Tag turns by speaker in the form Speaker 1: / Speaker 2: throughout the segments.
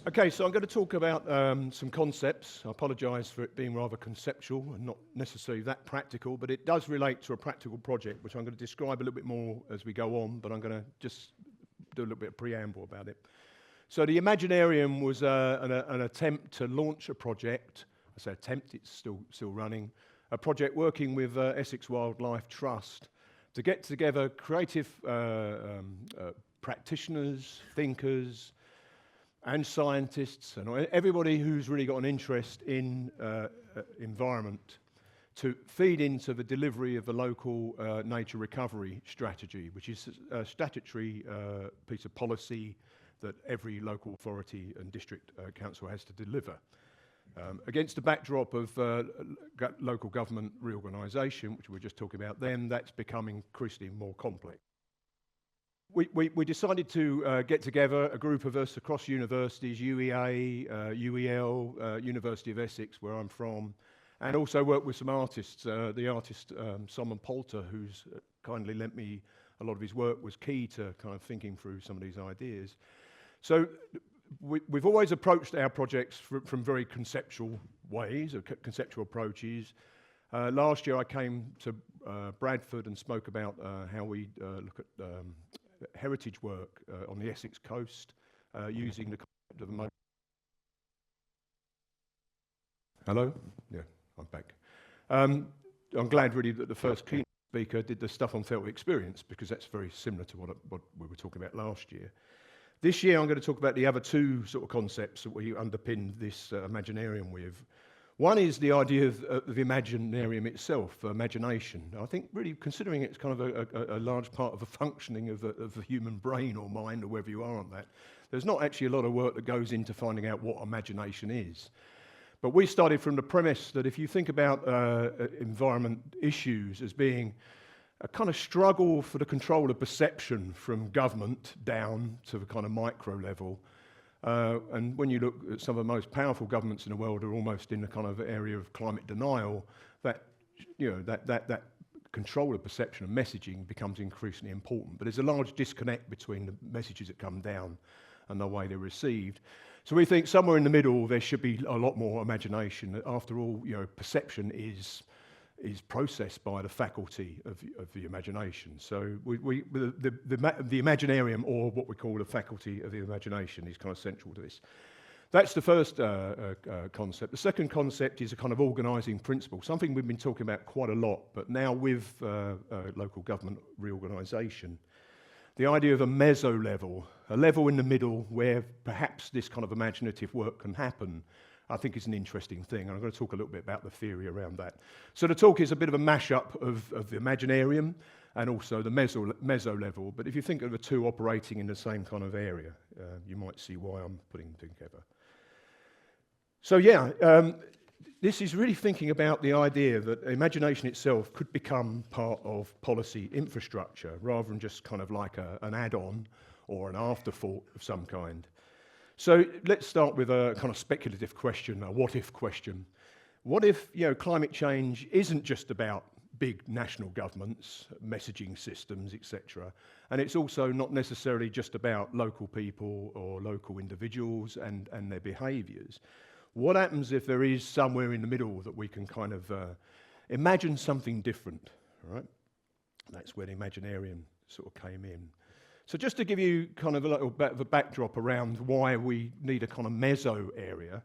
Speaker 1: Okay, so I'm going to talk about some concepts. I apologise for it being rather conceptual and not necessarily that practical, but it does relate to a practical project, which I'm going to describe a little bit more as we go on, but I'm going to just do a little bit of preamble about it. So the Imaginarium was an attempt to launch a project. I say attempt, it's still running. A project working with Essex Wildlife Trust to get together creative practitioners, thinkers, and scientists, and everybody who's really got an interest in environment to feed into the delivery of the local nature recovery strategy, which is a statutory piece of policy that every local authority and district council has to deliver. Against the backdrop of local government reorganisation, which we were just talking about then, that's becoming increasingly more complex. We decided to get together, a group of us across universities, UEA, UEL, University of Essex, where I'm from, and also work with some artists. The artist Simon Poulter, who's kindly lent me a lot of his work, was key to kind of thinking through some of these ideas. So we've always approached our projects from very conceptual ways, or conceptual approaches. Last year I came to Bradford and spoke about how we look at heritage work on the Essex coast using the concept of a Hello? Yeah, I'm back. I'm glad really that the first keynote speaker did the stuff on felt experience, because that's very similar to what we were talking about last year. This year I'm going to talk about the other two sort of concepts that we underpinned this Imaginarium with. One is the idea of the Imaginarium itself, imagination. I think really considering it's kind of a large part of the functioning of the human brain or mind, or wherever you are on that, there's not actually a lot of work that goes into finding out what imagination is. But we started from the premise that if you think about environment issues as being a kind of struggle for the control of perception from government down to the kind of micro level, and when you look at some of the most powerful governments in the world are almost in the kind of area of climate denial, that control of perception and messaging becomes increasingly important. But there's a large disconnect between the messages that come down and the way they're received. So we think somewhere in the middle there should be a lot more imagination. After all, perception is processed by the faculty of the imagination. So the Imaginarium, or what we call the faculty of the imagination, is kind of central to this. That's the first concept. The second concept is a kind of organising principle, something we've been talking about quite a lot, but now with local government reorganisation. The idea of a mezzo-level, a level in the middle where perhaps this kind of imaginative work can happen, I think is an interesting thing, and I'm going to talk a little bit about the theory around that. So the talk is a bit of a mashup of the Imaginarium and also the mezzo level, but if you think of the two operating in the same kind of area, you might see why I'm putting them together. So yeah, this is really thinking about the idea that imagination itself could become part of policy infrastructure, rather than just kind of like an add-on or an afterthought of some kind. So let's start with a kind of speculative question, a what-if question. What if climate change isn't just about big national governments, messaging systems, etc., and it's also not necessarily just about local people or local individuals and their behaviours? What happens if there is somewhere in the middle that we can kind of imagine something different, right? That's where the Imaginarium sort of came in. So just to give you kind of a little bit of a backdrop around why we need a kind of mezzo area,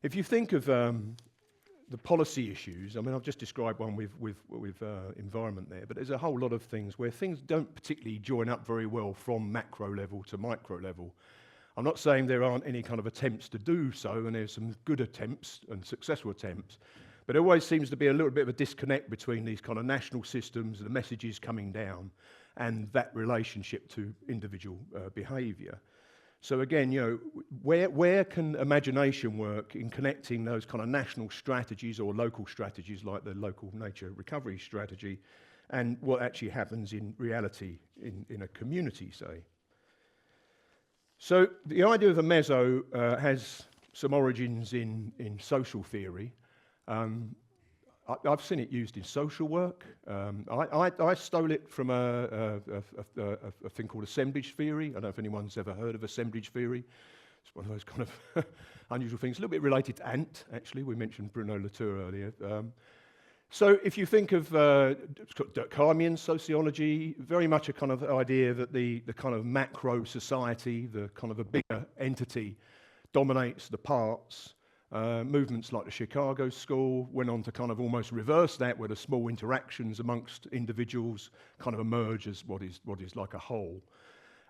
Speaker 1: if you think of the policy issues, I mean, I've just described one with environment there, but there's a whole lot of things where things don't particularly join up very well from macro level to micro level. I'm not saying there aren't any kind of attempts to do so, and there's some good attempts and successful attempts, but there always seems to be a little bit of a disconnect between these kind of national systems, the messages coming down, and that relationship to individual behaviour. So again, where can imagination work in connecting those kind of national strategies or local strategies like the local nature recovery strategy and what actually happens in reality in a community, say? So the idea of a mezzo has some origins in social theory. I've seen it used in social work. I stole it from a thing called assemblage theory. I don't know if anyone's ever heard of assemblage theory. It's one of those kind of unusual things. A little bit related to ant, actually. We mentioned Bruno Latour earlier. So if you think of Durkheimian sociology, very much a kind of idea that the kind of macro society, the kind of a bigger entity, dominates the parts. Movements like the Chicago School went on to kind of almost reverse that, where the small interactions amongst individuals kind of emerge as what is like a whole.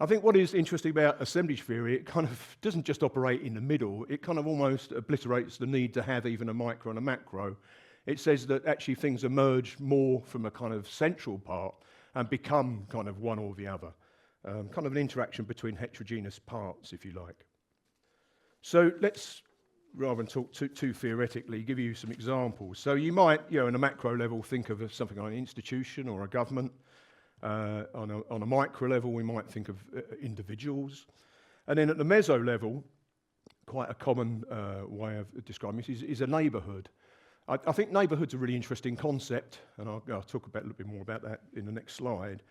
Speaker 1: I think what is interesting about assemblage theory, it kind of doesn't just operate in the middle, it kind of almost obliterates the need to have even a micro and a macro. It says that actually things emerge more from a kind of central part and become kind of one or the other. Kind of an interaction between heterogeneous parts, if you like. So let's, rather than talk too theoretically, give you some examples. So you might, in a macro level, think of something like an institution or a government. On a micro level, we might think of individuals. And then at the mezzo level, quite a common way of describing this is a neighbourhood. I think neighbourhood's a really interesting concept, and I'll talk a little bit more about that in the next slide.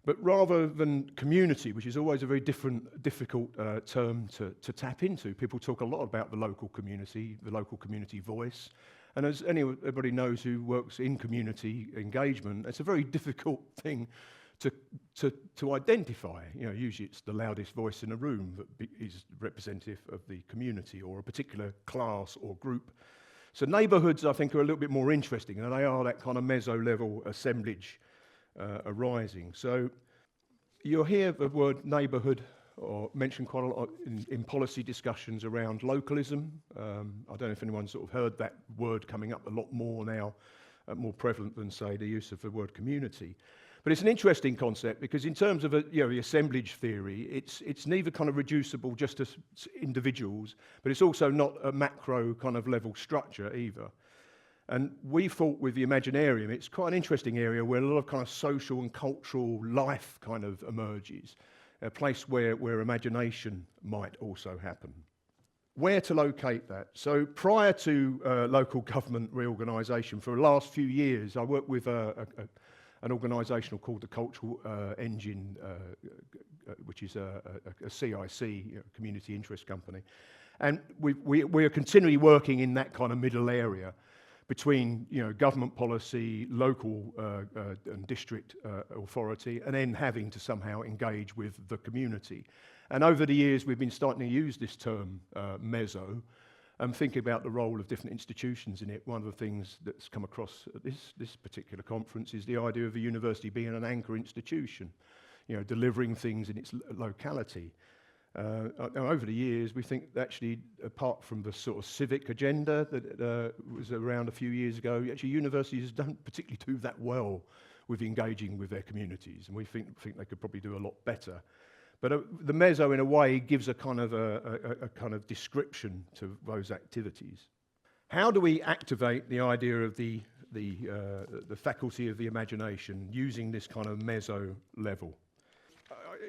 Speaker 1: But rather than community, which is always a very difficult term to tap into, people talk a lot about the local community voice. And as everybody knows who works in community engagement, it's a very difficult thing to identify. Usually it's the loudest voice in a room that is representative of the community or a particular class or group. So neighbourhoods, I think, are a little bit more interesting, and they are that kind of mezzo-level assemblage arising. So you'll hear the word neighbourhood or mentioned quite a lot in policy discussions around localism. I don't know if anyone's sort of heard that word coming up a lot more now, more prevalent than, say, the use of the word community. But it's an interesting concept because in terms of the assemblage theory, it's neither kind of reducible just to individuals, but it's also not a macro kind of level structure either. And we thought with the Imaginarium, it's quite an interesting area where a lot of kind of social and cultural life kind of emerges, a place where imagination might also happen. Where to locate that? So prior to local government reorganisation, for the last few years, I worked with an organisation called the Cultural Engine, which is a CIC, community interest company. And we are continually working in that kind of middle area between government policy, local and district authority, and then having to somehow engage with the community. And over the years, we've been starting to use this term, mezzo, and think about the role of different institutions in it. One of the things that's come across at this particular conference is the idea of the university being an anchor institution, delivering things in its locality. Over the years, we think that actually, apart from the sort of civic agenda that was around a few years ago, actually universities don't particularly do that well with engaging with their communities, and we think they could probably do a lot better. But the mezzo, in a way, gives a kind of description to those activities. How do we activate the idea of the faculty of the imagination using this kind of mezzo level?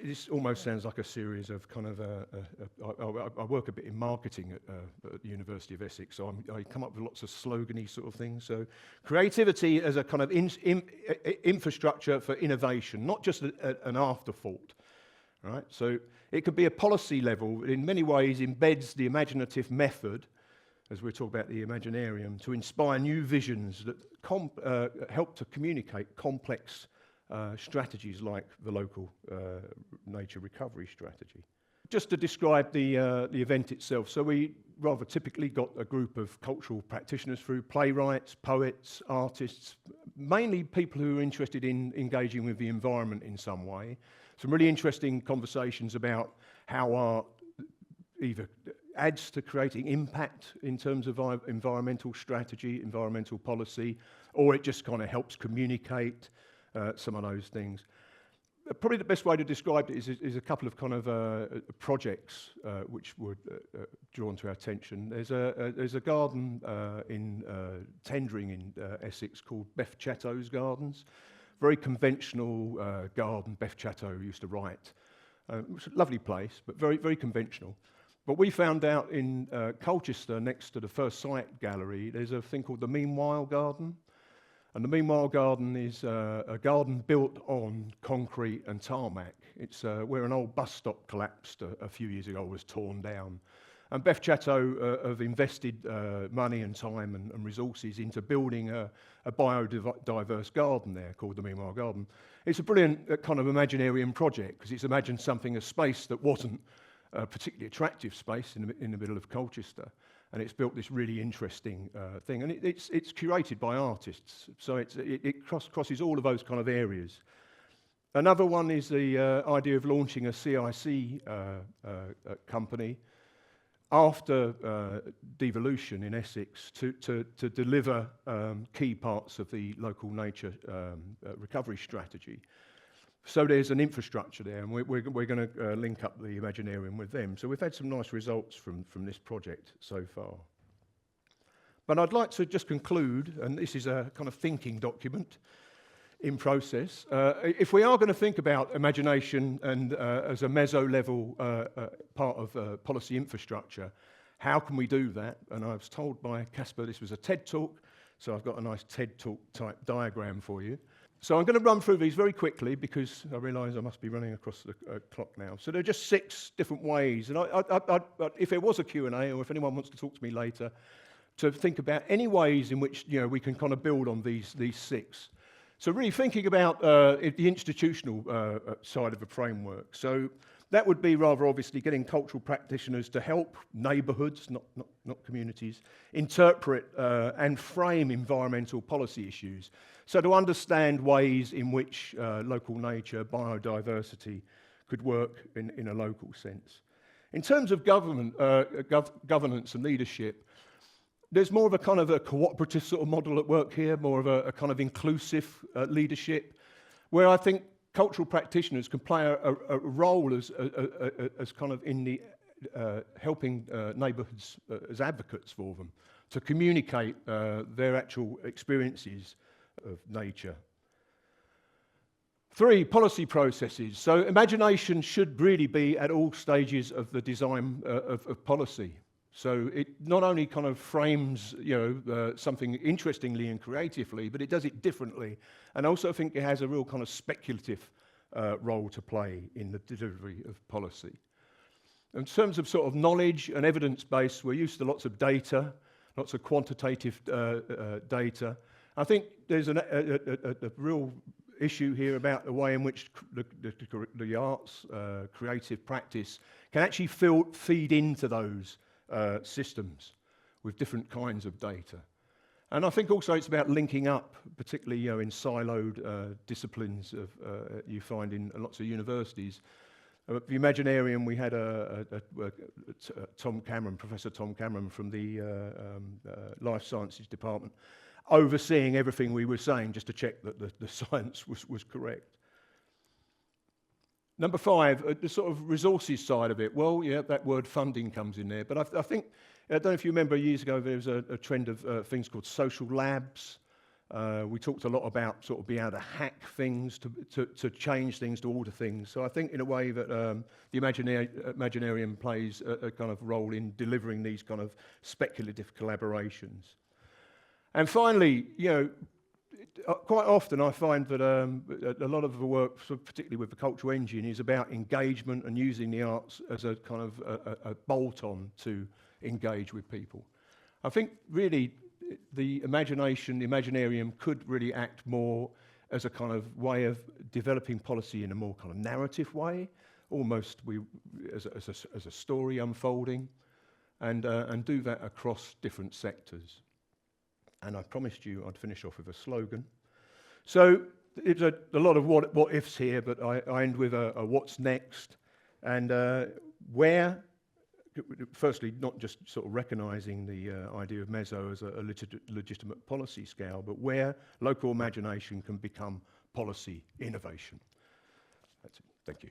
Speaker 1: This almost sounds like a series of kind of I work a bit in marketing at the University of Essex, so I come up with lots of slogany sort of things. So creativity as a kind of infrastructure for innovation, not just an afterthought. Right? So it could be a policy level, in many ways embeds the imaginative method, as we're talking about the Imaginarium, to inspire new visions that help to communicate complex strategies like the local nature recovery strategy. Just to describe the event itself, so we rather typically got a group of cultural practitioners through, playwrights, poets, artists, mainly people who are interested in engaging with the environment in some way. Some really interesting conversations about how art either adds to creating impact in terms of environmental strategy, environmental policy, or it just kind of helps communicate some of those things. Probably the best way to describe it is a couple of kind of projects which were drawn to our attention. There's a garden in Tendring in Essex called Beth Chatto's Gardens. Very conventional garden. Beth Chatto used to write. It was a lovely place, but very, very conventional. But we found out in Colchester, next to the First Sight Gallery, there's a thing called the Meanwhile Garden. And the Meanwhile Garden is a garden built on concrete and tarmac. It's where an old bus stop collapsed a few years ago, was torn down. And Beth Chatto have invested money and time and resources into building a biodiverse garden there called the Meanwhile Garden. It's a brilliant kind of Imaginarium project, because it's imagined something, a space that wasn't a particularly attractive space in the middle of Colchester. And it's built this really interesting thing. And it's curated by artists, so it crosses all of those kind of areas. Another one is the idea of launching a CIC company after devolution in Essex to deliver key parts of the local nature recovery strategy. So there's an infrastructure there, and we're going to link up the Imaginarium with them. So we've had some nice results from this project so far. But I'd like to just conclude, and this is a kind of thinking document in process. If we are going to think about imagination and as a mezzo-level part of policy infrastructure, how can we do that? And I was told by Casper this was a TED Talk, so I've got a nice TED Talk type diagram for you. So I'm going to run through these very quickly, because I realise I must be running across the clock now. So there are just 6 different ways, and if there was a Q&A, or if anyone wants to talk to me later, to think about any ways in which we can kind of build on these 6. So really thinking about the institutional side of the framework. So that would be rather obviously getting cultural practitioners to help neighbourhoods, not communities, interpret and frame environmental policy issues. So to understand ways in which local nature, biodiversity could work in a local sense. In terms of governance and leadership, there's more of a kind of a cooperative sort of model at work here, more of a kind of inclusive leadership, where I think cultural practitioners can play a role as kind of in the helping neighbourhoods as advocates for them, to communicate their actual experiences of nature. 3, policy processes. So imagination should really be at all stages of the design of policy. So it not only kind of frames, something interestingly and creatively, but it does it differently. And I also think it has a real kind of speculative role to play in the delivery of policy. In terms of sort of knowledge and evidence base, we're used to lots of data, lots of quantitative data. I think there's a real issue here about the way in which the arts, creative practice, can actually feed into those systems with different kinds of data. And I think also it's about linking up, particularly in siloed disciplines you find in lots of universities. At the Imaginarium, we had Tom Cameron, Professor Tom Cameron from the Life Sciences Department, overseeing everything we were saying, just to check that the science was correct. Number 5, the sort of resources side of it. Well, yeah, that word funding comes in there. But I think, I don't know if you remember years ago, there was a trend of things called social labs. We talked a lot about sort of being able to hack things, to change things, to alter things. So I think in a way that the Imaginarium plays a kind of role in delivering these kind of speculative collaborations. And finally, quite often I find that a lot of the work, particularly with the cultural engine, is about engagement and using the arts as a kind of a bolt-on to engage with people. I think really the Imaginarium could really act more as a kind of way of developing policy in a more kind of narrative way, almost as a story unfolding, and do that across different sectors. And I promised you I'd finish off with a slogan. So it's a lot of what ifs here, but I end with a what's next, and where. Firstly, not just sort of recognising the idea of mezzo as a legitimate policy scale, but where local imagination can become policy innovation. That's it. Thank you.